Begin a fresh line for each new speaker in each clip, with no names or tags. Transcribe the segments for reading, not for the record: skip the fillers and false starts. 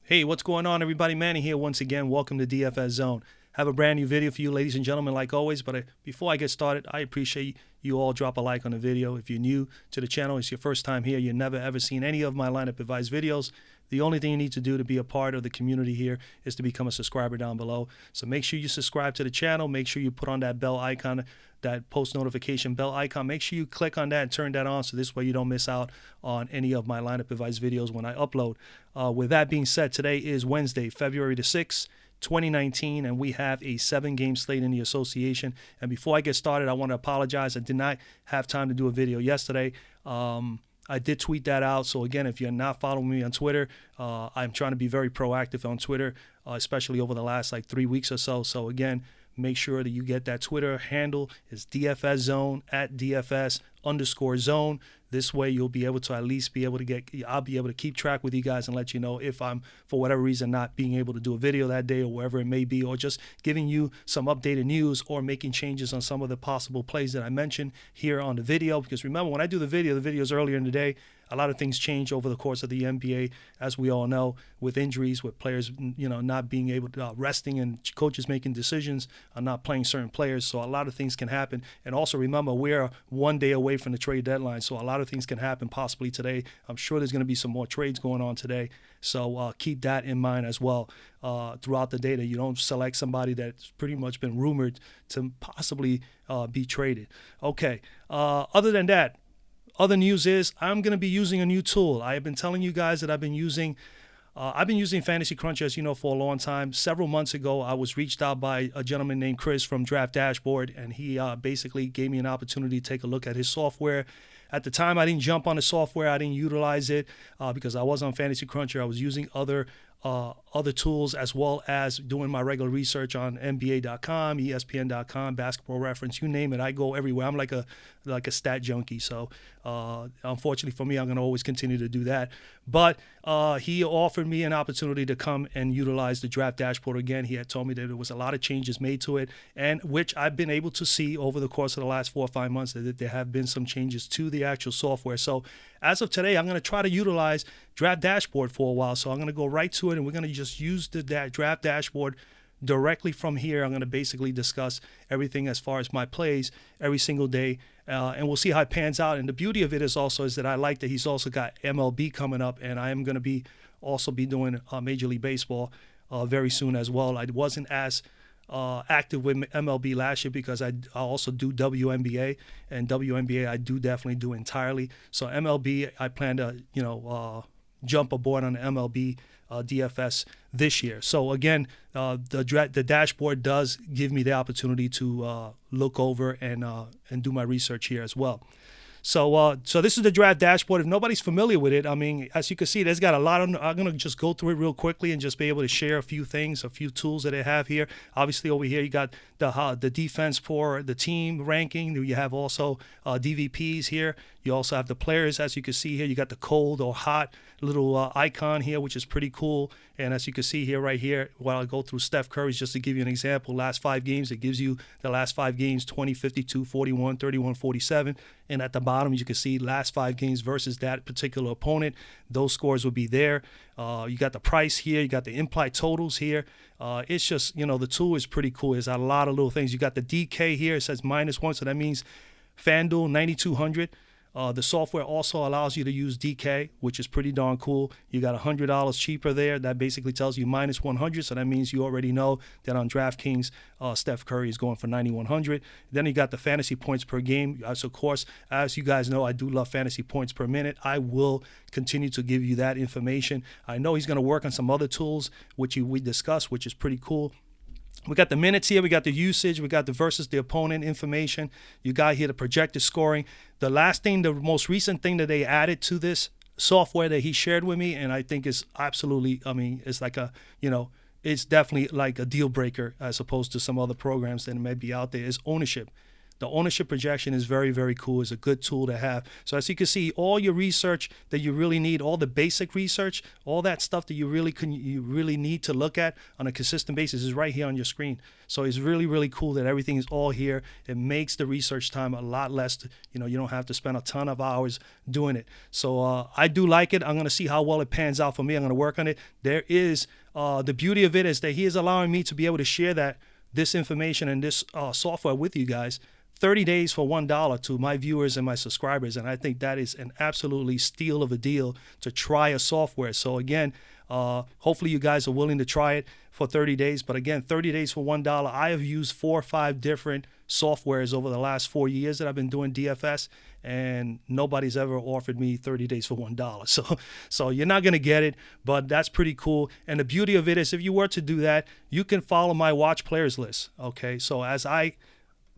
Hey, what's going on, everybody? Manny here once again. Welcome to DFS Zone. Have a brand new video for you, ladies and gentlemen, like always. But before I get started, I appreciate you all drop a like on the video. If you're new to the channel, it's your first time here, you've never ever seen any of my lineup advice videos, the only thing you need to do to be a part of the community here is to become a subscriber down below. So make sure you subscribe to the channel. Make sure you put on that bell icon, that post notification bell icon. Make sure you click on that and turn that on so this way you don't miss out on any of my lineup advice videos when I upload. With that being said, today is Wednesday, February the 6th, 2019, and we have a 7-game slate in the association. And before I get started, I want to apologize. I did not have time to do a video yesterday. I did tweet that out. So again, if you're not following me on Twitter, I'm trying to be very proactive on Twitter, especially over the last 3 weeks or so. So again, make sure that you get that Twitter handle. It's DFS Zone at DFS_zone. This way you'll be able to at least I'll be able to keep track with you guys and let you know if I'm, for whatever reason, not being able to do a video that day or wherever it may be, or just giving you some updated news or making changes on some of the possible plays that I mentioned here on the video. Because remember, when I do the videos earlier in the day, a lot of things change over the course of the NBA, as we all know, with injuries, with players, not being able to resting, and coaches making decisions on not playing certain players. So a lot of things can happen. And also remember, we're 1 day away from the trade deadline, so a lot of things can happen possibly today. I'm sure there's going to be some more trades going on today. So keep that in mind as well throughout the day, that you don't select somebody that's pretty much been rumored to possibly be traded. Okay, other than that, other news is I'm going to be using a new tool. I have been telling you guys that I've been using Fantasy Cruncher, as you know, for a long time. Several months ago, I was reached out by a gentleman named Chris from Draft Dashboard, and he basically gave me an opportunity to take a look at his software. At the time, I didn't jump on the software. I didn't utilize it because I was on Fantasy Cruncher. I was using other tools, as well as doing my regular research on NBA.com, ESPN.com, Basketball Reference, you name it. I go everywhere. I'm like a stat junkie. So unfortunately for me, I'm going to always continue to do that. But he offered me an opportunity to come and utilize the Draft Dashboard again. He had told me that there was a lot of changes made to it, and which I've been able to see over the course of the last 4 or 5 months, that there have been some changes to the actual software. So as of today, I'm going to try to utilize Draft Dashboard for a while. So I'm going to go right to it, and we're going to just use the Draft Dashboard directly from here. I'm going to basically discuss everything as far as my plays every single day, and we'll see how it pans out. And the beauty of it is that I like that he's also got MLB coming up, and I am going to be doing Major League Baseball very soon as well. I wasn't as active with MLB last year because I also do WNBA, and WNBA I do definitely do entirely. So MLB, I plan to jump aboard on the MLB DFS this year. So again, the dashboard does give me the opportunity to look over and do my research here as well. So this is the Draft Dashboard. If nobody's familiar with it, I mean, as you can see, there's got a lot of. I'm gonna just go through it real quickly and just be able to share a few things, a few tools that they have here. Obviously, over here you got the defense for the team ranking. You have also DVPs here. You also have the players, as you can see here. You got the cold or hot little icon here, which is pretty cool. And as you can see here, right here, while I go through Steph Curry's, just to give you an example, last 5 games, it gives you the last 5 games, 20, 52, 41, 31, 47. And at the bottom, you can see last 5 games versus that particular opponent. Those scores will be there. You got the price here. You got the implied totals here. It's just, the tool is pretty cool. There's a lot of little things. You got the DK here. It says -1, so that means FanDuel 9,200. The software also allows you to use DK, which is pretty darn cool. You got $100 cheaper there. That basically tells you -100, so that means you already know that on DraftKings, Steph Curry is going for 9,100. Then you got the fantasy points per game. Of course, as you guys know, I do love fantasy points per minute. I will continue to give you that information. I know he's going to work on some other tools, which we discussed, which is pretty cool. We got the minutes here. We got the usage. We got the versus the opponent information. You got here the projected scoring. The most recent thing that they added to this software that he shared with me, and I think is absolutely, it's like it's definitely like a deal breaker as opposed to some other programs that may be out there, is ownership. the ownership projection is very, very cool. It's a good tool to have. So as you can see, all your research that you really need, all the basic research, all that stuff that you really need to look at on a consistent basis is right here on your screen. So it's really, really cool that everything is all here. It makes the research time a lot less. You don't have to spend a ton of hours doing it. So I do like it. I'm going to see how well it pans out for me. I'm going to work on it. There is the beauty of it is that he is allowing me to be able to share this information and this software with you guys 30 days for $1 to my viewers and my subscribers. And I think that is an absolutely steal of a deal to try a software. So again, hopefully you guys are willing to try it for 30 days. But again, 30 days for $1. I have used 4 or 5 different softwares over the last 4 years that I've been doing DFS, and nobody's ever offered me 30 days for $1. So you're not going to get it, but that's pretty cool. And the beauty of it is if you were to do that, you can follow my watch players list. Okay, so as I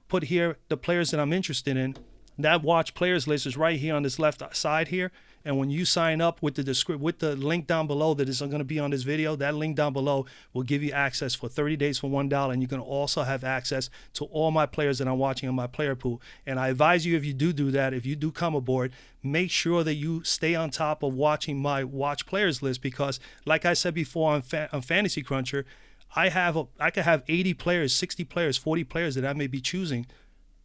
put here the players that I'm interested in, that watch players list is right here on this left side here. And when you sign up with the link down below that is going to be on this video, that link down below will give you access for 30 days for $1. And you're going to also have access to all my players that I'm watching on my player pool. And I advise you, if you do that, if you do come aboard, make sure that you stay on top of watching my watch players list, because like I said before on Fantasy Cruncher, I could have 80 players, 60 players, 40 players that I may be choosing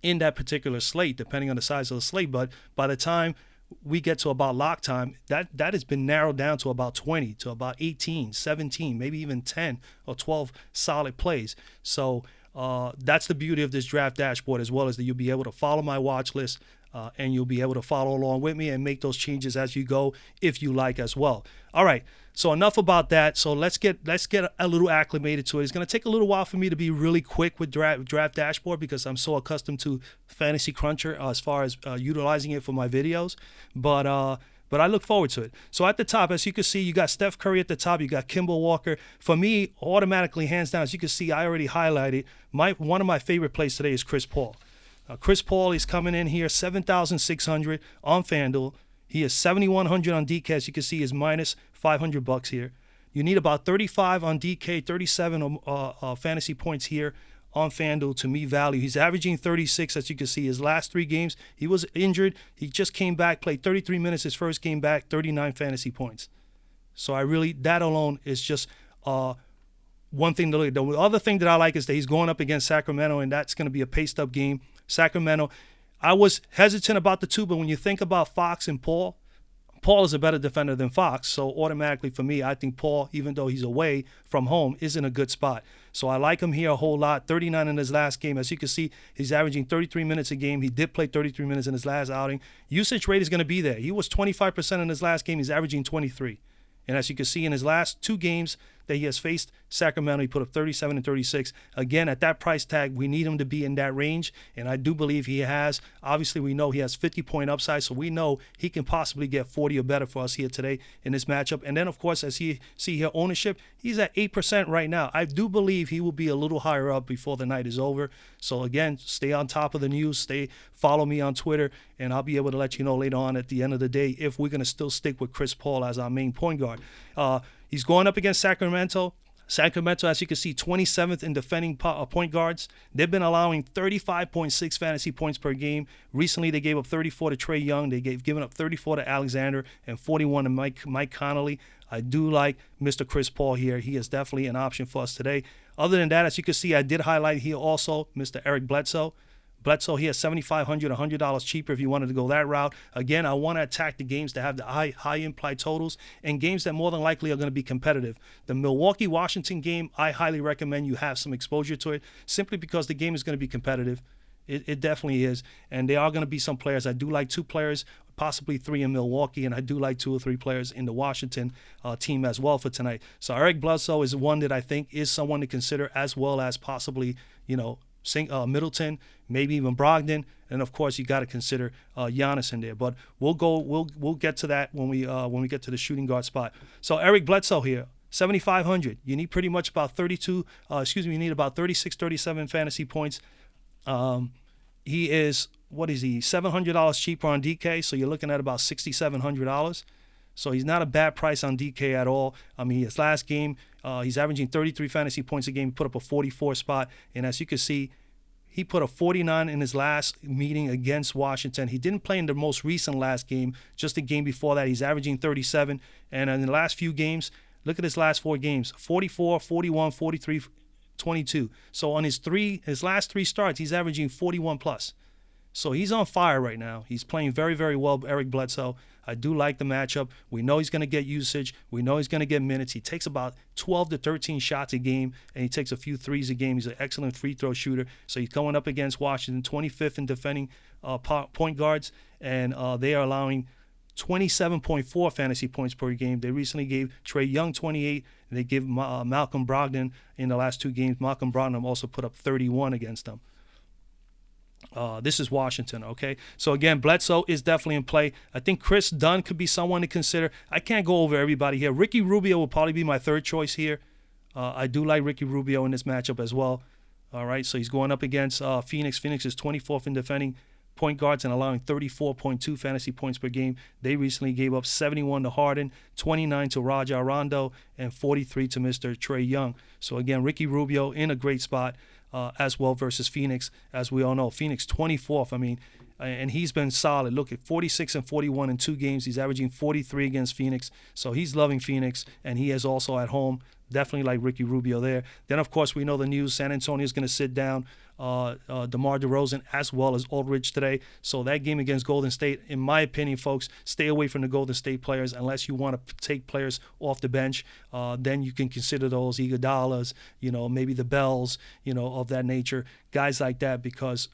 in that particular slate, depending on the size of the slate. But by the time we get to about lock time, that has been narrowed down to about 20, to about 18, 17, maybe even 10 or 12 solid plays. So that's the beauty of this draft dashboard, as well as that you'll be able to follow my watch list and you'll be able to follow along with me and make those changes as you go if you like as well. All right, so enough about that. So let's get a little acclimated to it. It's going to take a little while for me to be really quick with draft dashboard because I'm so accustomed to Fantasy Cruncher as far as utilizing it for my videos. But I look forward to it. So at the top, as you can see, you got Steph Curry at the top. You got Kimball Walker. For me, automatically, hands down, as you can see, I already highlighted, one of my favorite plays today is Chris Paul. Chris Paul is coming in here, 7,600 on FanDuel. He is 7,100 on DK. As you can see, is minus $500 here. You need about 35 on DK, 37 fantasy points here on FanDuel to meet value. He's averaging 36, as you can see. His last 3 games, he was injured. He just came back, played 33 minutes his first game back, 39 fantasy points. So that alone is just one thing to look at. The other thing that I like is that he's going up against Sacramento, and that's going to be a paced-up game. Sacramento, I was hesitant about the two, but when you think about Fox and Paul is a better defender than Fox. So automatically for me, I think Paul, even though he's away from home, is in a good spot. So I like him here a whole lot. 39 in his last game. As you can see, he's averaging 33 minutes a game. He did play 33 minutes in his last outing. Usage rate is going to be there. He was 25% in his last game. He's averaging 23. And as you can see in his last 2 games that he has faced Sacramento, he put up 37 and 36. Again, at that price tag, we need him to be in that range, and I do believe he has. Obviously, we know he has 50-point upside, so we know he can possibly get 40 or better for us here today in this matchup. And then, of course, as you see here, ownership, he's at 8% right now. I do believe he will be a little higher up before the night is over. So, again, stay on top of the news. Follow me on Twitter, and I'll be able to let you know later on at the end of the day if we're going to still stick with Chris Paul as our main point guard. He's going up against Sacramento. Sacramento, as you can see, 27th in defending point guards. They've been allowing 35.6 fantasy points per game. Recently, they gave up 34 to Trae Young. They've given up 34 to Alexander and 41 to Mike Conley. I do like Mr. Chris Paul here. He is definitely an option for us today. Other than that, as you can see, I did highlight here also Mr. Eric Bledsoe. Bledsoe here, $7,500, $100 cheaper if you wanted to go that route. Again, I want to attack the games that have the high implied totals and games that more than likely are going to be competitive. The Milwaukee-Washington game, I highly recommend you have some exposure to it simply because the game is going to be competitive. It definitely is. And there are going to be some players. I do like 2 players, possibly 3 in Milwaukee, and I do like 2 or 3 players in the Washington team as well for tonight. So Eric Bledsoe is one that I think is someone to consider, as well as possibly, Middleton, maybe even Brogdon, and of course you got to consider Giannis in there. But we'll get to that when we get to the shooting guard spot. So Eric Bledsoe here, 7,500. You need pretty much about 32. You need about 36, 37 fantasy points. He is $700 cheaper on DK, so you're looking at about $6,700. So he's not a bad price on DK at all. I mean, his last game, he's averaging 33 fantasy points a game. He put up a 44 spot. And as you can see, He put a 49 in his last meeting against Washington. He didn't play in the most recent last game, just the game before that. He's averaging 37. And in the last few games, look at his last 4 games, 44, 41, 43, 22. So on his last 3 starts, he's averaging 41 plus. So he's on fire right now. He's playing very, very well, Eric Bledsoe. I do like the matchup. We know he's going to get usage. We know he's going to get minutes. He takes about 12 to 13 shots a game, and he takes a few threes a game. He's an excellent free throw shooter. So he's going up against Washington, 25th in defending point guards, and they are allowing 27.4 fantasy points per game. They recently gave Trae Young 28, and they gave Malcolm Brogdon in the last 2 games. Malcolm Brogdon also put up 31 against them. This is Washington, okay? So, again, Bledsoe is definitely in play. I think Chris Dunn could be someone to consider. I can't go over everybody here. Ricky Rubio will probably be my 3rd choice here. I do like Ricky Rubio in this matchup as well. All right, so he's going up against Phoenix. Phoenix is 24th in defending point guards and allowing 34.2 fantasy points per game. They recently gave up 71 to Harden, 29 to Rajon Rondo, and 43 to Mr. Trae Young. So, again, Ricky Rubio in a great spot. As well versus Phoenix, as we all know. Phoenix 24th, I mean, and he's been solid. Look at 46 and 41 in 2 games. He's averaging 43 against Phoenix. So he's loving Phoenix, and he is also at home. Definitely like Ricky Rubio there. Then, of course, we know the news. San Antonio is going to sit down DeMar DeRozan as well as Aldridge today. So that game against Golden State, in my opinion, folks, stay away from the Golden State players unless you want to take players off the bench. Then you can consider those Iguodalas, maybe the Bells, of that nature, guys like that, because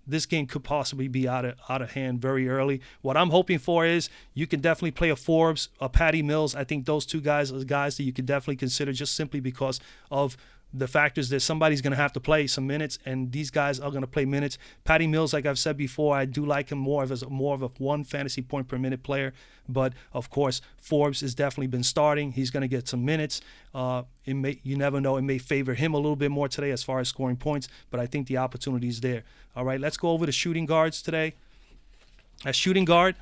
this game could possibly be out of hand very early. What I'm hoping for is you can definitely play a Forbes, a Patty Mills. I think those 2 guys are guys that you could definitely consider just simply because of the factors that somebody's going to have to play some minutes, and these guys are going to play minutes. Patty Mills, like I've said before, I do like him more of a 1 fantasy point per minute player. But, of course, Forbes has definitely been starting. He's going to get some minutes. You never know. It may favor him a little bit more today as far as scoring points, but I think the opportunity is there. All right, let's go over the shooting guards today. At shooting guard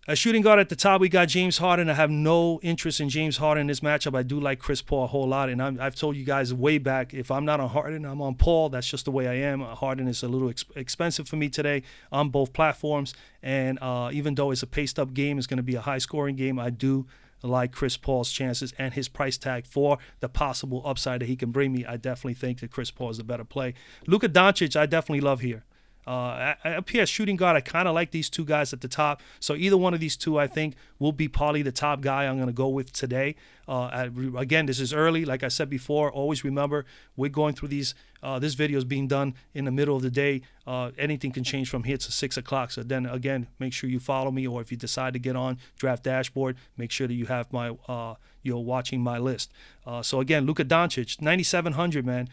at the top, we got James Harden. I have no interest in James Harden in this matchup. I do like Chris Paul a whole lot, and I've told you guys way back, if I'm not on Harden, I'm on Paul. That's just the way I am. Harden is a little expensive for me today on both platforms, and even though it's a paced-up game, it's going to be a high-scoring game, I do like Chris Paul's chances and his price tag for the possible upside that he can bring me. I definitely think that Chris Paul is a better play. Luka Doncic, I definitely love here. Up here, shooting guard, I kind of like these 2 guys at the top. So either one of these 2, I think, will be probably the top guy I'm going to go with today. Again, this is early. Like I said before, always remember, we're going through these. This video is being done in the middle of the day. Anything can change from here to 6 o'clock. So then, again, make sure you follow me, or if you decide to get on Draft Dashboard, make sure that you have my you're watching my list. So again, Luka Doncic, 9,700, man.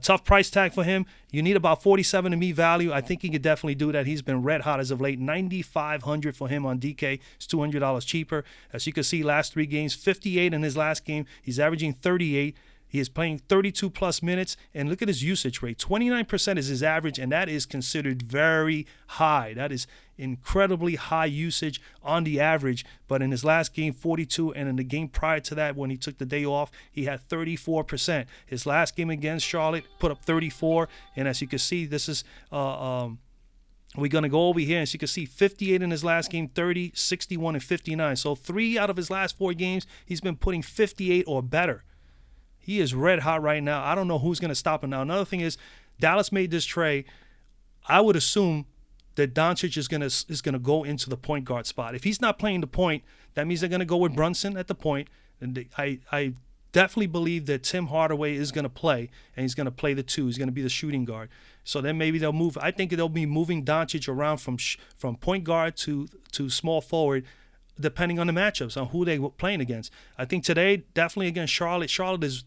Tough price tag for him. You need about 47 to me value. I think he could definitely do that. He's been red hot as of late. 9,500 for him on DK. It's $200 cheaper. As you can see, last 3 games, 58 in his last game. He's averaging 38. He is playing 32 plus minutes, and look at his usage rate. 29% is his average, and that is considered very high. That is incredibly high usage on the average. But in his last game, 42, and in the game prior to that, when he took the day off, he had 34%. His last game against Charlotte put up 34, and as you can see, this is we're going to go over here, and as you can see, 58 in his last game, 30, 61, and 59. So 3 out of his last 4 games, he's been putting 58 or better. He is red hot right now. I don't know who's going to stop him now. Another thing is, Dallas made this trade. I would assume that Doncic is going to go into the point guard spot. If he's not playing the point, that means they're going to go with Brunson at the point. And I definitely believe that Tim Hardaway is going to play, and he's going to play the 2. He's going to be the shooting guard. So then maybe they'll move. I think they'll be moving Doncic around from point guard to small forward, depending on the matchups, on who they were playing against. I think today, definitely against Charlotte. Charlotte is,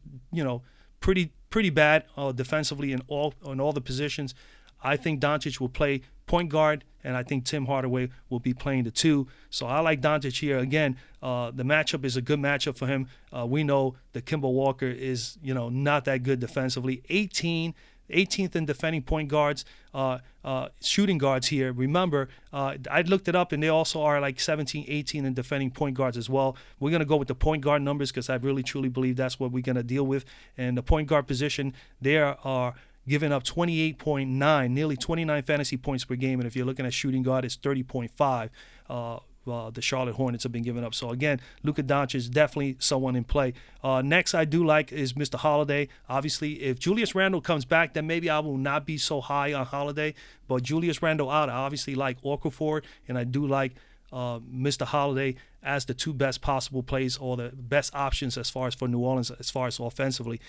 pretty bad defensively in all the positions. I think Doncic will play point guard, and I think Tim Hardaway will be playing the 2. So I like Doncic here. Again, the matchup is a good matchup for him. We know that Kemba Walker is, not that good defensively. 18th in defending point guards, shooting guards here. Remember, I looked it up, and they also are like 17, 18 in defending point guards as well. We're going to go with the point guard numbers because I really, truly believe that's what we're going to deal with. And the point guard position, there are giving up 28.9, nearly 29 fantasy points per game. And if you're looking at shooting guard, it's 30.5. The Charlotte Hornets have been giving up. So again, Luka Doncic is definitely someone in play. Next I do like is Mr. Holiday. Obviously, if Julius Randle comes back, then maybe I will not be so high on Holiday. But Julius Randle out, I obviously like Okafor, and I do like Mr. Holiday as the two best possible plays or the best options as far as for New Orleans, as far as offensively.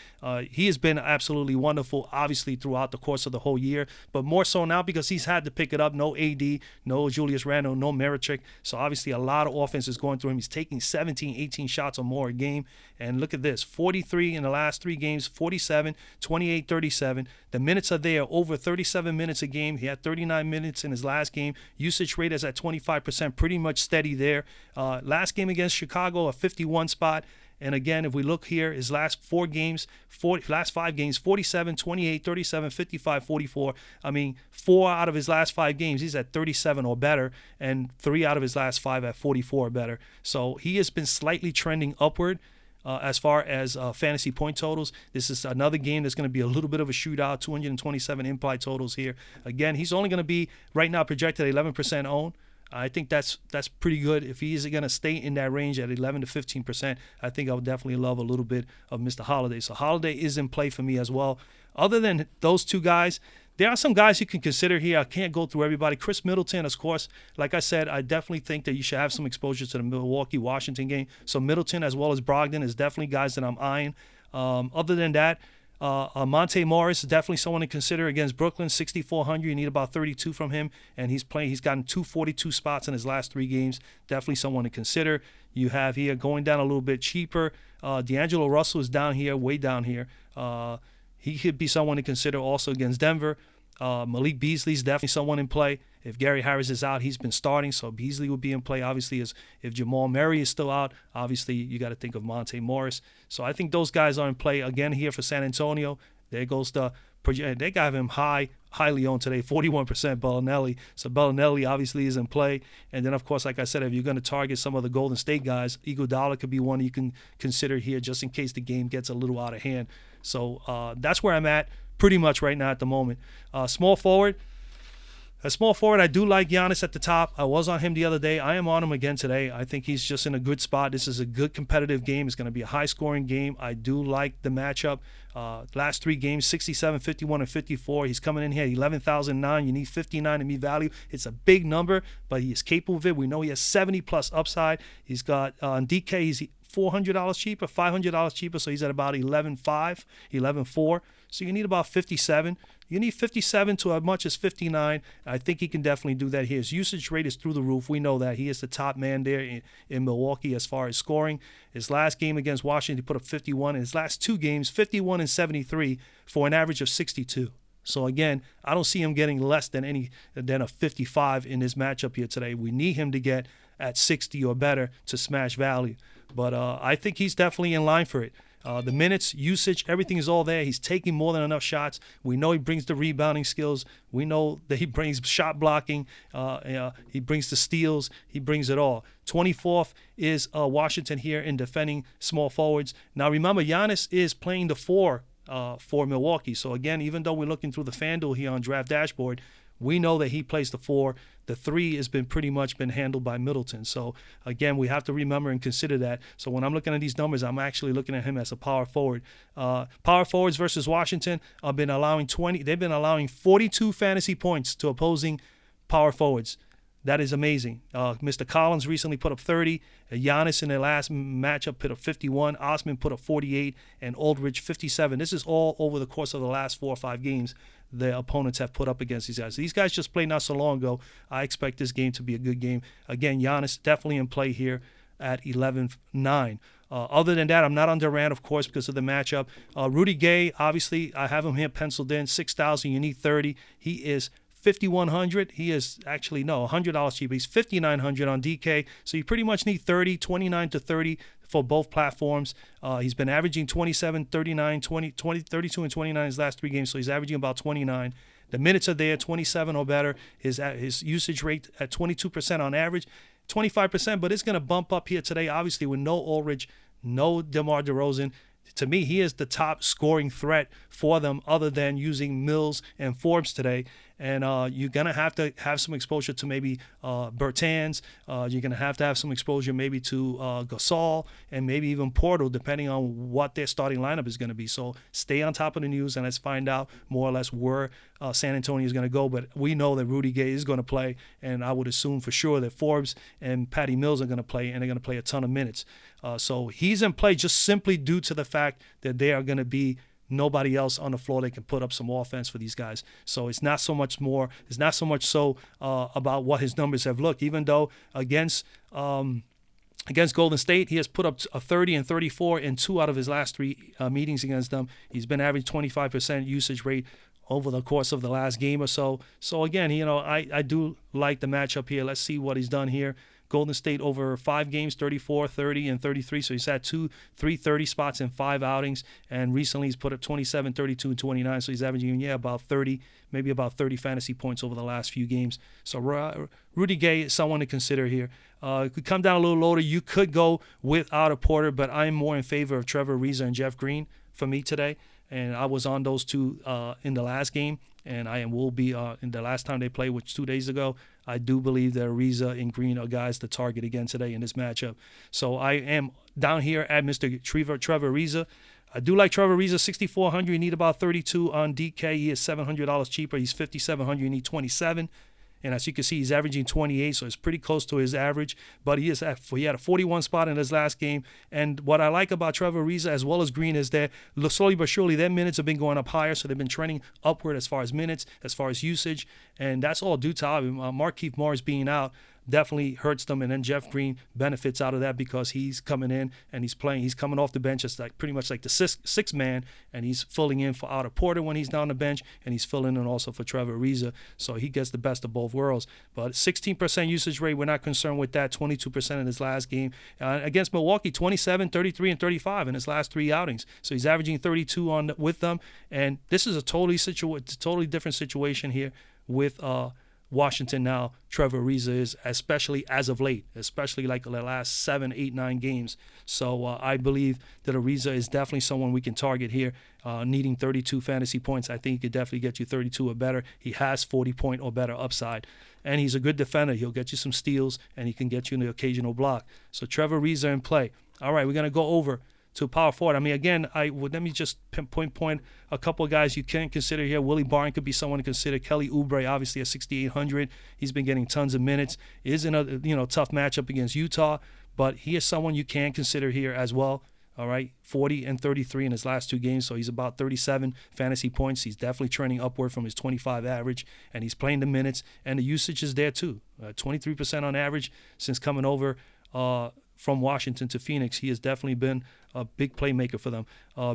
He has been absolutely wonderful, obviously, throughout the course of the whole year, but more so now because he's had to pick it up. No AD, no Julius Randle, no Merichik. So obviously a lot of offense is going through him. He's taking 17, 18 shots or more a game. And look at this, 43 in the last 3 games, 47, 28, 37. The minutes are there, over 37 minutes a game. He had 39 minutes in his last game. Usage rate is at 25%, pretty much steady there. Last game against Chicago, a 51 spot. And again, if we look here, his last 5 games, 47, 28, 37, 55, 44. I mean, 4 out of his last 5 games, he's at 37 or better, and 3 out of his last 5 at 44 or better. So he has been slightly trending upward as far as fantasy point totals. This is another game that's going to be a little bit of a shootout, 227 implied totals here. Again, he's only going to be right now projected 11% owned. I think that's pretty good. If he's going to stay in that range at 11 to 15%, I think I would definitely love a little bit of Mr. Holiday. So Holiday is in play for me as well. Other than those 2 guys, there are some guys you can consider here. I can't go through everybody. Chris Middleton, of course, like I said, I definitely think that you should have some exposure to the Milwaukee-Washington game. So Middleton as well as Brogdon is definitely guys that I'm eyeing. Other than that, Monte Morris is definitely someone to consider against Brooklyn. 6,400. You need about 32 from him, and he's gotten 242 spots in his last 3 games. Definitely someone to consider. You have here going down a little bit cheaper. D'Angelo Russell is down here, way down here. He could be someone to consider also against Denver. Malik Beasley is definitely someone in play. If Gary Harris is out, he's been starting, so Beasley would be in play. Obviously, if Jamal Murray is still out, obviously you got to think of Monte Morris. So I think those guys are in play again here for San Antonio. There goes the project. They got him highly owned today, 41% Bellinelli. So Bellinelli obviously is in play. And then, of course, like I said, if you're going to target some of the Golden State guys, Iguodala could be one you can consider here just in case the game gets a little out of hand. So that's where I'm at pretty much right now at the moment. Small forward, I do like Giannis at the top. I was on him the other day. I am on him again today. I think he's just in a good spot. This is a good competitive game. It's going to be a high-scoring game. I do like the matchup. Last 3 games, 67, 51, and 54. He's coming in here at 11,009. You need 59 to meet value. It's a big number, but he is capable of it. We know he has 70-plus upside. He's got on DK, he's $400 cheaper, $500 cheaper, so he's at about 11.5, 11.4. So you need about 57. You need 57 to as much as 59. I think he can definitely do that here. His usage rate is through the roof. We know that. He is the top man there in Milwaukee as far as scoring. His last game against Washington, he put up 51. In his last 2 games, 51 and 73 for an average of 62. So again, I don't see him getting less than a 55 in this matchup here today. We need him to get at 60 or better to smash value. But I think he's definitely in line for it. The minutes, usage, everything is all there. He's taking more than enough shots. We know he brings the rebounding skills. We know that he brings shot blocking. He brings the steals. He brings it all. 24th is Washington here in defending small forwards. Now remember, Giannis is playing the 4 for Milwaukee. So again, even though we're looking through the FanDuel here on Draft Dashboard, we know that he plays the 4. The 3 has been pretty much been handled by Middleton. So again, we have to remember and consider that. So when I'm looking at these numbers, I'm actually looking at him as a power forward. Power forwards versus Washington have been allowing 20. They've been allowing 42 fantasy points to opposing power forwards. That is amazing. Mr. Collins recently put up 30. Giannis in their last matchup put up 51. Osman put up 48. And Aldridge 57. This is all over the course of the last 4 or 5 games the opponents have put up against these guys. These guys just played not so long ago. I expect this game to be a good game. Again, Giannis definitely in play here at 11-9. Other than that, I'm not on Durant, of course, because of the matchup. Rudy Gay, obviously, I have him here penciled in. 6,000, you need 30. He is 5,100. He is actually, no, $100 cheaper. He's 5,900 on DK. So you pretty much need 30, 29 to 30 for both platforms. He's been averaging 27, 39, 20, 32, and 29 his last 3 games. So he's averaging about 29. The minutes are there, 27 or better. His usage rate at 22% on average, 25%, but it's going to bump up here today, obviously, with no Aldridge, no DeMar DeRozan. to me, he is the top scoring threat for them other than using Mills and Forbes today. And you're going to have some exposure to maybe Bertans. You're going to have some exposure maybe to Gasol and maybe even Portal, depending on what their starting lineup is going to be. So stay on top of the news and let's find out more or less where San Antonio is going to go. But we know that Rudy Gay is going to play, and I would assume for sure that Forbes and Patty Mills are going to play, and they're going to play a ton of minutes. So he's in play just simply due to the fact that they are going to be nobody else on the floor that can put up some offense for these guys. So it's not so much so about what his numbers have looked, even though against Golden State, he has put up a 30 and 34 in 2 out of his last 3 meetings against them. He's been average 25% usage rate over the course of the last game or so. So again, I do like the matchup here. Let's see what he's done here. Golden State over 5 games, 34, 30, and 33. So he's had 3 30 spots in 5 outings. And recently he's put up 27, 32, and 29. So he's averaging, about 30, maybe about 30 fantasy points over the last few games. So Rudy Gay is someone to consider here. Could come down a little lower. You could go without a Porter, but I'm more in favor of Trevor Ariza and Jeff Green for me today. And I was on those 2 in the last game, and I will be in the last time they played, which 2 days ago. I do believe that Ariza and Green are guys to target again today in this matchup. So I am down here at Mr. Trevor Ariza. I do like Trevor Ariza, 6,400. You need about 32 on DK. He is $700 cheaper. He's 5,700. You need 27. And as you can see, he's averaging 28, so it's pretty close to his average. But he had a 41 spot in his last game. And what I like about Trevor Ariza as well as Green is that slowly but surely their minutes have been going up higher, so they've been trending upward as far as minutes, as far as usage. And that's all due to Markieff Morris being out. Definitely hurts them, and then Jeff Green benefits out of that because he's coming in and he's playing. He's coming off the bench as pretty much like the sixth man, and he's filling in for Otto Porter when he's down the bench, and he's filling in also for Trevor Ariza. So he gets the best of both worlds. But 16% usage rate, we're not concerned with that. 22% in his last game against Milwaukee, 27, 33, and 35 in his last 3 outings. So he's averaging 32 with them, and this is a totally different situation here with Washington now. Trevor Ariza is, especially as of late, especially like the last 7, 8, 9 games. So I believe that Ariza is definitely someone we can target here, needing 32 fantasy points. I think he could definitely get you 32 or better. He has 40-point or better upside, and he's a good defender. He'll get you some steals, and he can get you an occasional block. So Trevor Ariza in play. All right, we're going to go over to power forward. I mean, again, let me just point a couple of guys you can consider here. Willie Barton could be someone to consider. Kelly Oubre, obviously at 6,800. He's been getting tons of minutes. It is another tough matchup against Utah, but he is someone you can consider here as well. All right, 40 and 33 in his last 2 games, so he's about 37 fantasy points. He's definitely trending upward from his 25 average, and he's playing the minutes, and the usage is there too. 23% on average since coming over from Washington to Phoenix. He has definitely been a big playmaker for them.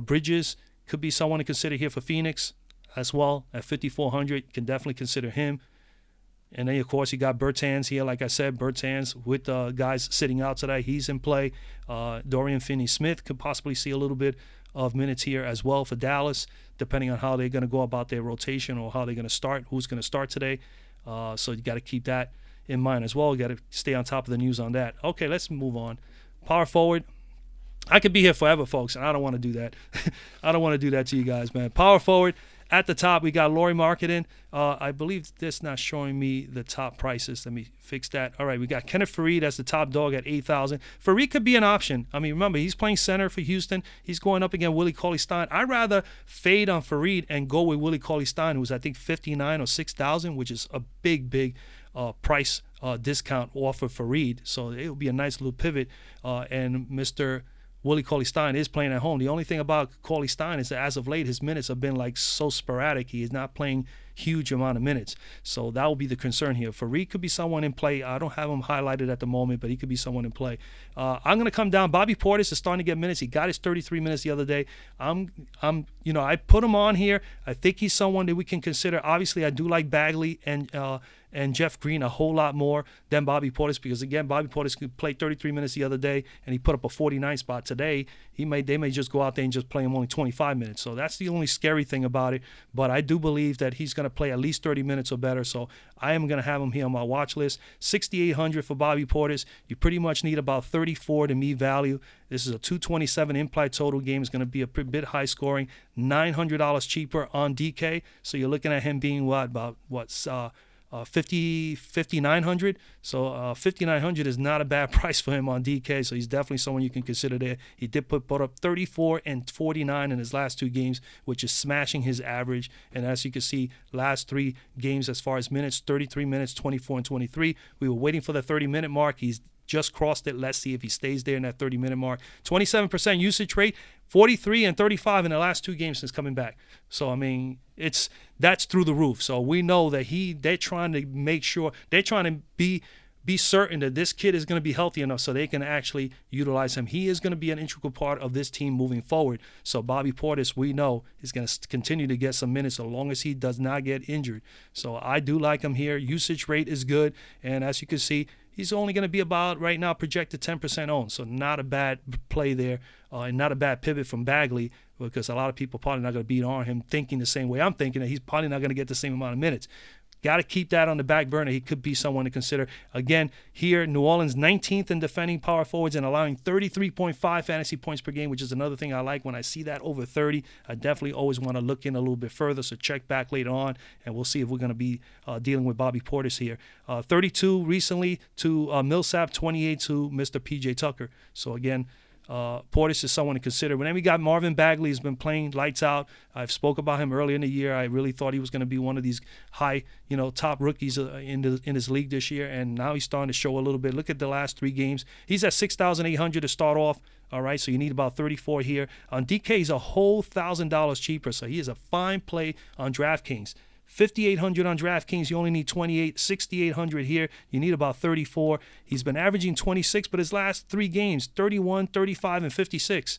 Bridges could be someone to consider here for Phoenix as well at 5,400. Can definitely consider him. And then, of course, you got Bertans here. Like I said, Bertans with guys sitting out today. He's in play. Dorian Finney-Smith could possibly see a little bit of minutes here as well for Dallas, depending on how they're going to go about their rotation or how they're going to start, who's going to start today. So you got to keep that in mind as well. You got to stay on top of the news on that. Okay, let's move on. Power forward. I could be here forever, folks, and I don't want to do that. I don't want to do that to you guys, man. Power forward. At the top, we got Lauri Markkanen. I believe that's not showing me the top prices. Let me fix that. All right, we got Kenneth Faried as the top dog at 8,000. Faried could be an option. I mean, remember, he's playing center for Houston. He's going up against Willie Cauley-Stein. I'd rather fade on Faried and go with Willie Cauley-Stein, who's, I think, 59 or 6,000, which is a big price discount off of Faried. So it would be a nice little pivot. And Mr. Willie Cauley-Stein is playing at home. The only thing about Cauley-Stein is that as of late, his minutes have been like so sporadic. He is not playing huge amount of minutes. So that will be the concern here. Faried could be someone in play. I don't have him highlighted at the moment, but he could be someone in play. I'm going to come down. Bobby Portis is starting to get minutes. He got his 33 minutes the other day. I put him on here. I think he's someone that we can consider. Obviously, I do like Bagley and and Jeff Green a whole lot more than Bobby Portis, because again, Bobby Portis could play 33 minutes the other day and he put up a 49 spot. Today they may just go out there and just play him only 25 minutes. So that's the only scary thing about it. But I do believe that he's going to play at least 30 minutes or better. So I am going to have him here on my watch list. 6,800 for Bobby Portis. You pretty much need about 34 to me value. This is a 227 implied total game. It's going to be a bit high scoring. $900 cheaper on DK. So you're looking at him being about 5,900. So 5,900 is not a bad price for him on DK. So he's definitely someone you can consider there. He did put up 34 and 49 in his last 2 games, which is smashing his average. And as you can see, last 3 games as far as minutes, 33 minutes, 24 and 23. We were waiting for the 30-minute mark. He's just crossed it. Let's see if he stays there in that 30-minute mark. 27% usage rate, 43 and 35 in the last 2 games since coming back. So, I mean, that's through the roof. So we know that they're trying to make sure, they're trying to be certain that this kid is going to be healthy enough so they can actually utilize him. He is going to be an integral part of this team moving forward. So Bobby Portis, we know, is going to continue to get some minutes as long as he does not get injured. So I do like him here. Usage rate is good. And as you can see, he's only going to be about, right now, projected 10% owned. So not a bad play there, and not a bad pivot from Bagley, because a lot of people probably not going to beat on him thinking the same way I'm thinking, that he's probably not going to get the same amount of minutes. Got to keep that on the back burner. He could be someone to consider. Again, here, New Orleans 19th in defending power forwards and allowing 33.5 fantasy points per game, which is another thing I like. When I see that over 30, I definitely always want to look in a little bit further. So check back later on, and we'll see if we're going to be dealing with Bobby Portis here. 32 recently to Millsap, 28 to Mr. P.J. Tucker. So again, Portis is someone to consider. And then we got Marvin Bagley, who's been playing lights out. I've spoke about him earlier in the year. I really thought he was going to be one of these high, top rookies in his league this year, and now he's starting to show a little bit. Look at the last 3 games. He's at 6,800 to start off. All right, so you need about 34 here. On DK, he's a whole $1,000 cheaper, so he is a fine play on DraftKings. 5,800 on DraftKings, you only need 28. 6,800 here, you need about 34. He's been averaging 26, but his last 3 games, 31, 35, and 56.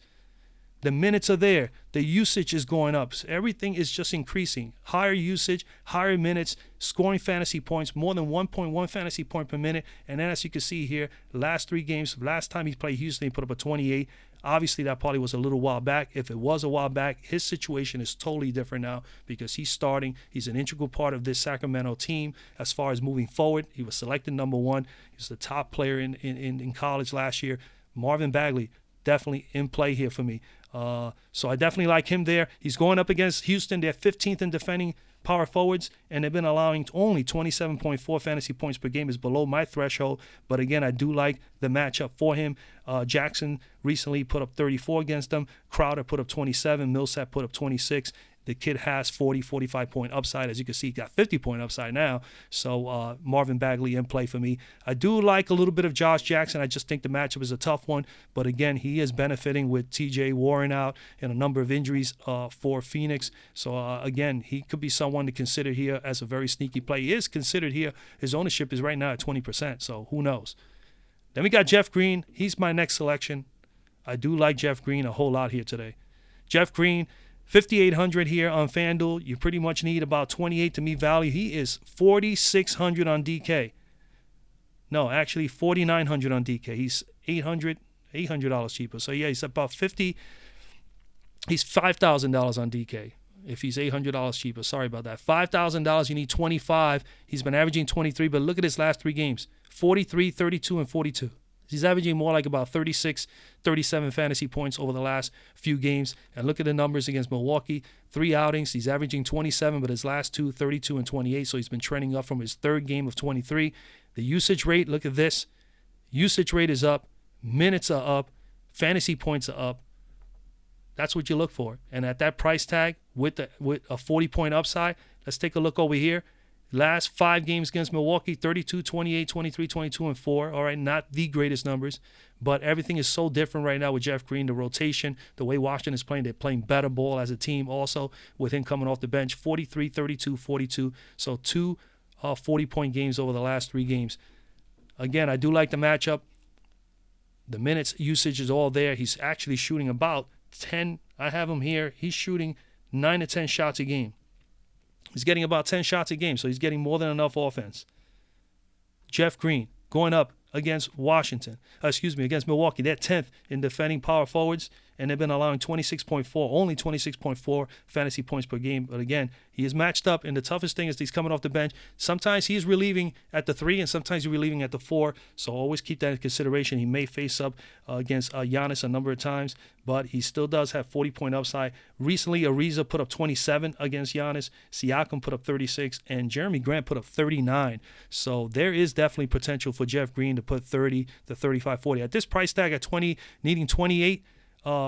The minutes are there. The usage is going up. So everything is just increasing. Higher usage, higher minutes, scoring fantasy points, more than 1.1 fantasy point per minute. And then as you can see here, last 3 games, last time he played Houston, he put up a 28. Obviously, that probably was a little while back. If it was a while back, his situation is totally different now because he's starting. He's an integral part of this Sacramento team as far as moving forward. He was selected number 1. He was the top player in college last year. Marvin Bagley, definitely in play here for me. So I definitely like him there. He's going up against Houston. They're 15th in defending power forwards, and they've been allowing only 27.4 fantasy points per game, is below my threshold. But again, I do like the matchup for him. Jackson recently put up 34 against them. Crowder put up 27. Millsap put up 26. The kid has 40, 45-point upside. As you can see, he got 50-point upside now. So Marvin Bagley in play for me. I do like a little bit of Josh Jackson. I just think the matchup is a tough one. But again, he is benefiting with TJ Warren out and a number of injuries for Phoenix. So again, he could be someone to consider here as a very sneaky play. He is considered here. His ownership is right now at 20%. So who knows? Then we got Jeff Green. He's my next selection. I do like Jeff Green a whole lot here today. Jeff Green, 5,800 here on FanDuel. You pretty much need about 28 to meet value. He is 4,600 on DK. No, actually 4,900 on DK. He's $800 cheaper. So yeah, he's about 50. He's $5,000 on DK. If he's $800 cheaper, sorry about that. $5,000, you need 25. He's been averaging 23, but look at his last 3 games: 43, 32, and 42. He's averaging more like about 36, 37 fantasy points over the last few games. And look at the numbers against Milwaukee. 3 outings. He's averaging 27, but his last 2, 32 and 28. So he's been trending up from his 3rd game of 23. The usage rate, look at this. Usage rate is up. Minutes are up. Fantasy points are up. That's what you look for. And at that price tag with a 40-point upside, let's take a look over here. Last 5 games against Milwaukee, 32, 28, 23, 22, and 4. All right, not the greatest numbers, but everything is so different right now with Jeff Green. The rotation, the way Washington is playing, they're playing better ball as a team also with him coming off the bench. 43, 32, 42. So 2 40-point games over the last 3 games. Again, I do like the matchup. The minutes usage is all there. He's actually shooting about 10. I have him here. He's shooting 9 to 10 shots a game. He's getting about 10 shots a game, so he's getting more than enough offense. Jeff Green going up against against Milwaukee. They're 10th in defending power forwards, and they've been allowing only 26.4 fantasy points per game. But again, he is matched up, and the toughest thing is he's coming off the bench. Sometimes he's relieving at the 3, and sometimes he's relieving at the 4, so always keep that in consideration. He may face up against Giannis a number of times, but he still does have 40-point upside. Recently, Ariza put up 27 against Giannis, Siakam put up 36, and Jeremy Grant put up 39. So there is definitely potential for Jeff Green to put 30 to 35, 40. At this price tag at 20, needing 28,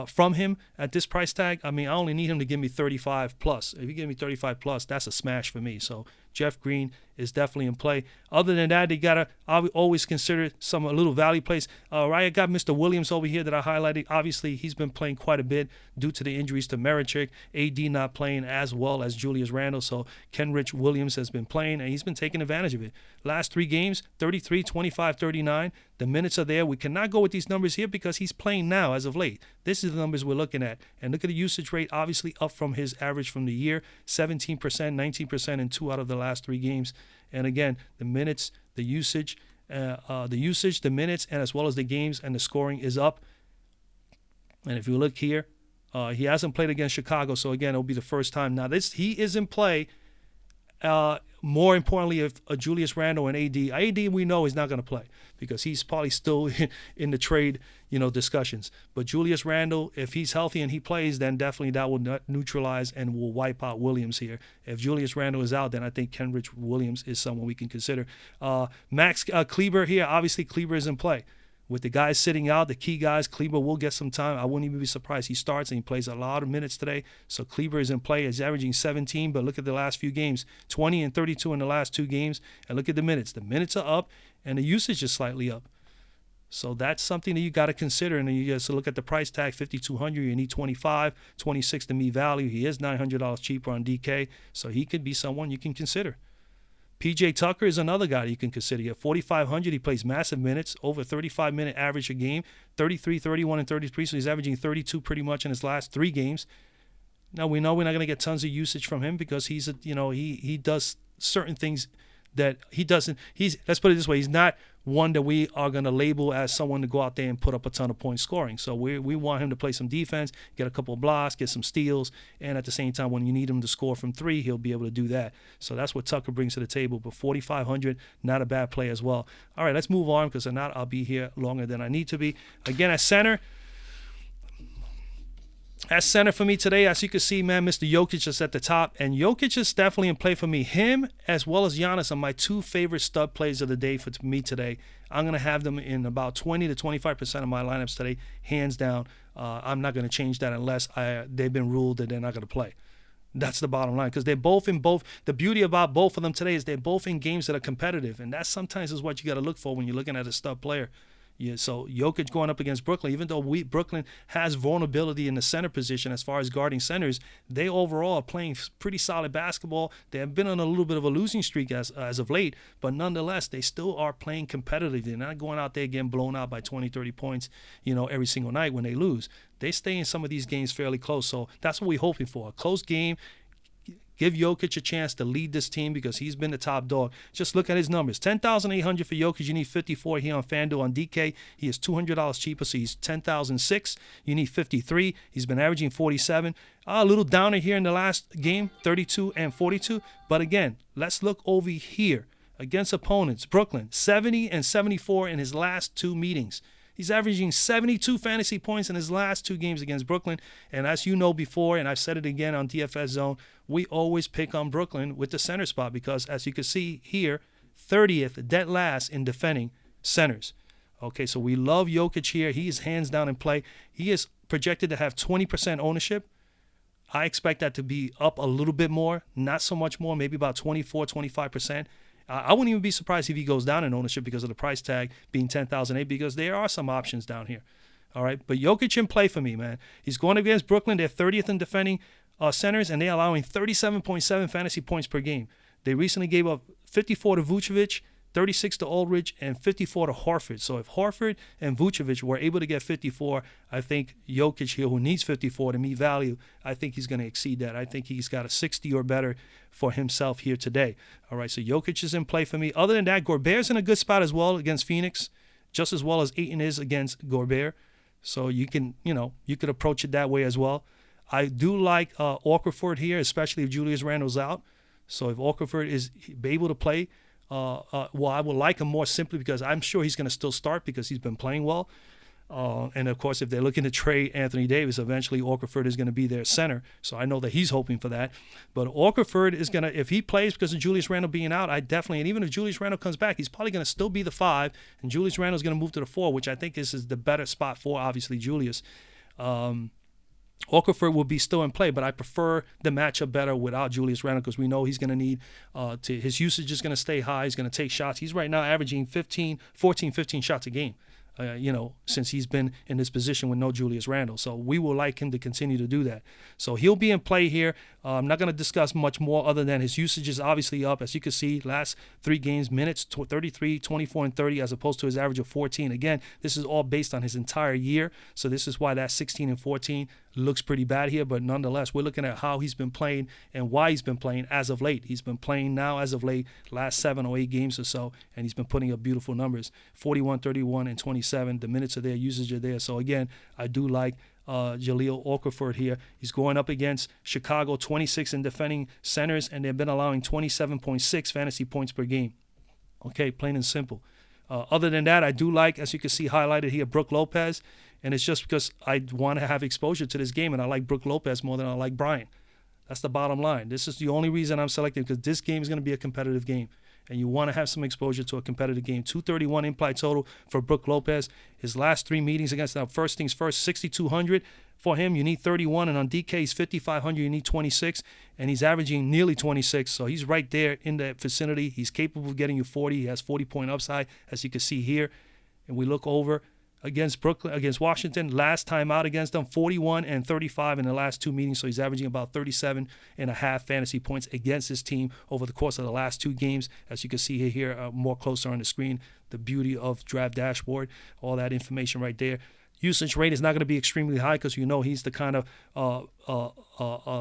from him at this price tag, I mean, I only need him to give me 35 plus. If you give me 35 plus, that's a smash for me. So Jeff Green is definitely in play. Other than that, they gotta always consider a little value plays. Right, I got Mr. Williams over here that I highlighted. Obviously, he's been playing quite a bit due to the injuries to Marichik. AD not playing as well as Julius Randle. So Kenrich Williams has been playing, and he's been taking advantage of it. Last 3 games, 33, 25, 39. The minutes are there. We cannot go with these numbers here because he's playing now as of late. This is the numbers we're looking at. And look at the usage rate, obviously up from his average from the year, 17%, 19% in 2 out of the last 3 games. And again, the minutes, the usage, the minutes, and as well as the games and the scoring is up. And if you look here, he hasn't played against Chicago, so again, it'll be the first time. Now, he is in play. More importantly, if Julius Randle and AD we know is not going to play because he's probably still in the trade, discussions. But Julius Randle, if he's healthy and he plays, then definitely that will neutralize and will wipe out Williams here. If Julius Randle is out, then I think Kenrich Williams is someone we can consider. Max Kleber here, obviously Kleber is in play. With the guys sitting out, the key guys, Kleber will get some time. I wouldn't even be surprised he starts and he plays a lot of minutes today. So Kleber is in play. He's averaging 17, but look at the last few games, 20 and 32 in the last 2 games. And look at the minutes. The minutes are up and the usage is slightly up. So that's something that you got to consider. And then you just look at the price tag, $5,200. You need 25, 26 to me value. He is $900 cheaper on DK. So he could be someone you can consider. PJ Tucker is another guy you can consider. At 4,500, he plays massive minutes, over 35-minute average a game, 33, 31, and 33. So he's averaging 32 pretty much in his last 3 games. Now we know we're not going to get tons of usage from him because he does certain things that he doesn't. Let's put it this way: he's not one that we are going to label as someone to go out there and put up a ton of points scoring. So we want him to play some defense, get a couple of blocks, get some steals, and at the same time, when you need him to score from 3, he'll be able to do that. So that's what Tucker brings to the table. But 4,500, not a bad play as well. All right, let's move on because if not, I'll be here longer than I need to be. Again, at center. At center for me today, as you can see, man, Mr. Jokic is at the top. And Jokic is definitely in play for me. Him as well as Giannis are my 2 favorite stud plays of the day for me today. I'm going to have them in about 20 to 25% of my lineups today, hands down. I'm not going to change that unless they've been ruled that they're not going to play. That's the bottom line because they're both in both. The beauty about both of them today is they're both in games that are competitive. And that sometimes is what you got to look for when you're looking at a stud player. Yeah, so Jokic going up against Brooklyn, even though Brooklyn has vulnerability in the center position as far as guarding centers, they overall are playing pretty solid basketball. They have been on a little bit of a losing streak as of late, but nonetheless, they still are playing competitively. They're not going out there getting blown out by 20, 30 points, every single night when they lose. They stay in some of these games fairly close, so that's what we're hoping for. A close game. Give Jokic a chance to lead this team because he's been the top dog. Just look at his numbers. 10,800 for Jokic. You need 54 here on FanDuel. On DK, he is $200 cheaper, so he's 10,006. You need 53. He's been averaging 47. A little downer here in the last game, 32 and 42. But again, let's look over here. Against opponents, Brooklyn, 70 and 74 in his last 2 meetings. He's averaging 72 fantasy points in his last 2 games against Brooklyn. And as you know before, and I've said it again on DFS Zone, we always pick on Brooklyn with the center spot because, as you can see here, 30th, dead last in defending centers. Okay, so we love Jokic here. He is hands down in play. He is projected to have 20% ownership. I expect that to be up a little bit more, not so much more, maybe about 24, 25%. I wouldn't even be surprised if he goes down in ownership because of the price tag being $10,008 because there are some options down here. All right, but Jokic in play for me, man. He's going against Brooklyn. They're 30th in defending centers, and they're allowing 37.7 fantasy points per game. They recently gave up 54 to Vucevic, 36 to Aldridge, and 54 to Horford. So if Horford and Vucevic were able to get 54, I think Jokic here, who needs 54 to meet value, I think he's going to exceed that. I think he's got a 60 or better for himself here today. All right, so Jokic is in play for me. Other than that, Gobert's in a good spot as well against Phoenix, just as well as Ayton is against Gobert. So you can, you could approach it that way as well. I do like Okafor here, especially if Julius Randle's out. So if Okafor is able to play, I would like him more simply because I'm sure he's going to still start because he's been playing well. And, of course, if they're looking to trade Anthony Davis, eventually Okafor is going to be their center. So I know that he's hoping for that. But Okafor is going to, if he plays because of Julius Randle being out, and even if Julius Randle comes back, he's probably going to still be the 5, and Julius Randle is going to move to the 4, which I think is the better spot for, obviously, Julius. Okafor will be still in play, but I prefer the matchup better without Julius Randle because we know he's going to need his usage is going to stay high. He's going to take shots. He's right now averaging 15 shots a game, since he's been in this position with no Julius Randle. So we will like him to continue to do that. So he'll be in play here. I'm not going to discuss much more other than his usage is obviously up. As you can see, last 3 games, minutes 33, 24, and 30 as opposed to his average of 14. Again, this is all based on his entire year. So this is why that 16 and 14 looks pretty bad here. But nonetheless, we're looking at how he's been playing and why he's been playing as of late. He's been playing now as of late, last 7 or 8 games or so, and he's been putting up beautiful numbers, 41, 31, and 27. The minutes are there, usage are there. So again, I do like Jahlil Okafor here. He's going up against Chicago, 26 in defending centers, and they've been allowing 27.6 fantasy points per game. Okay, plain and simple. Other than that, I do like, as you can see highlighted here, Brook Lopez, and it's just because I want to have exposure to this game, and I like Brook Lopez more than I like Bryant. That's the bottom line. This is the only reason I'm selecting because this game is going to be a competitive game, and you want to have some exposure to a competitive game. 231 implied total for Brook Lopez. His last 3 meetings against, now first things first, 6,200 for him. You need 31, and on DK, he's 5,500. You need 26, and he's averaging nearly 26, so he's right there in that vicinity. He's capable of getting you 40. He has 40-point upside, as you can see here. And we look over against Washington, last time out against them, 41 and 35 in the last 2 meetings. So he's averaging about 37.5 fantasy points against his team over the course of the last 2 games. As you can see here, more closer on the screen, the beauty of Draft Dashboard, all that information right there. Usage rate is not going to be extremely high because he's the kind of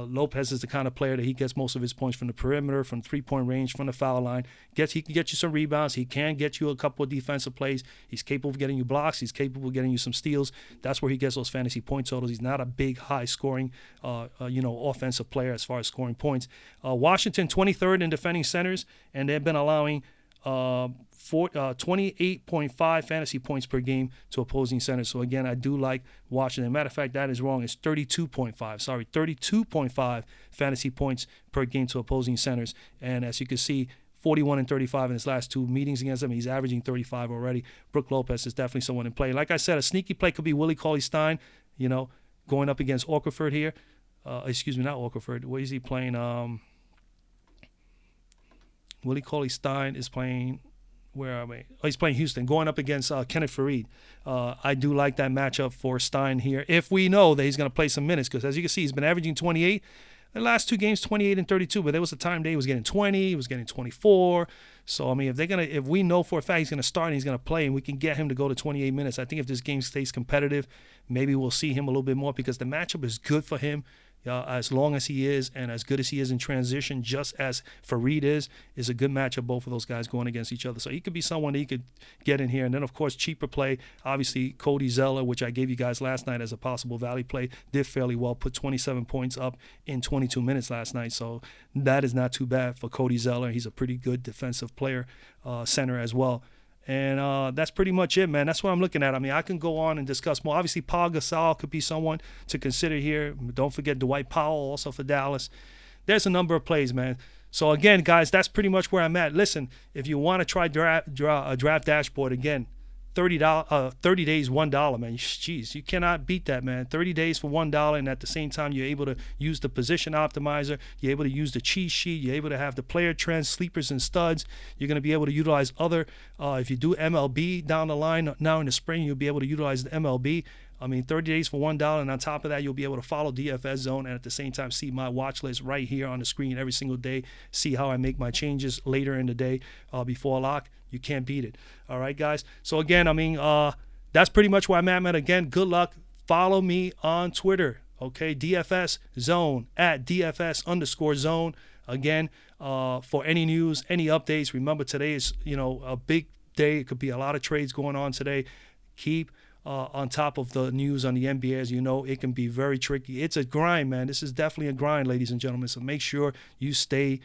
Lopez is the kind of player that he gets most of his points from the perimeter, from 3-point range, from the foul line. He can get you some rebounds. He can get you a couple of defensive plays. He's capable of getting you blocks. He's capable of getting you some steals. That's where he gets those fantasy point totals. He's not a big, high-scoring, offensive player as far as scoring points. Washington, 23rd in defending centers, and they've been allowing 28.5 fantasy points per game to opposing centers. So again, I do like Washington. Matter of fact, that is wrong. It's 32.5 fantasy points per game to opposing centers. And as you can see, 41 and 35 in his last 2 meetings against them. He's averaging 35 already. Brook Lopez is definitely someone in play. Like I said, a sneaky play could be Willie Cauley-Stein, going up against Okafor here. Not Okafor. What is he playing? Willie Cauley-Stein is playing, where are we? Oh, he's playing Houston, going up against Kenneth Faried. I do like that matchup for Stein here, if we know that he's going to play some minutes, because as you can see, he's been averaging 28. The last 2 games, 28 and 32, but there was a time that he was getting 20, he was getting 24. So, if we know for a fact he's going to start and he's going to play and we can get him to go to 28 minutes, I think if this game stays competitive, maybe we'll see him a little bit more because the matchup is good for him. As long as he is and as good as he is in transition, just as Faried is a good matchup, both of those guys going against each other. So he could be someone that you could get in here. And then, of course, cheaper play, obviously Cody Zeller, which I gave you guys last night as a possible value play, did fairly well, put 27 points up in 22 minutes last night. So that is not too bad for Cody Zeller. He's a pretty good defensive player, center as well. And that's pretty much it, man. That's what I'm looking at. I can go on and discuss more. Obviously, Paul Gasol could be someone to consider here. Don't forget Dwight Powell, also for Dallas. There's a number of plays, man. So, again, guys, that's pretty much where I'm at. Listen, if you want to try draft dashboard, again, $30 days, $1, man. Jeez, you cannot beat that, man. 30 days for $1, and at the same time, you're able to use the position optimizer. You're able to use the cheat sheet. You're able to have the player trends, sleepers, and studs. You're going to be able to utilize other, if you do MLB down the line, now in the spring, you'll be able to utilize the MLB I mean, 30 days for $1, and on top of that, you'll be able to follow DFS Zone and at the same time see my watch list right here on the screen every single day. See how I make my changes later in the day before lock. You can't beat it. All right, guys. So again, I mean, that's pretty much where I'm at, man. Again, good luck. Follow me on Twitter. Okay, DFS Zone at DFS_zone. Again, for any news, any updates. Remember, today is a big day. It could be a lot of trades going on today. Keep on top of the news on the NBA. As you know, it can be very tricky. It's a grind, man. This is definitely a grind, ladies and gentlemen. So make sure you stay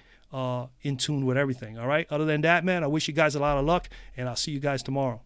in tune with everything. All right. Other than that, man, I wish you guys a lot of luck, and I'll see you guys tomorrow.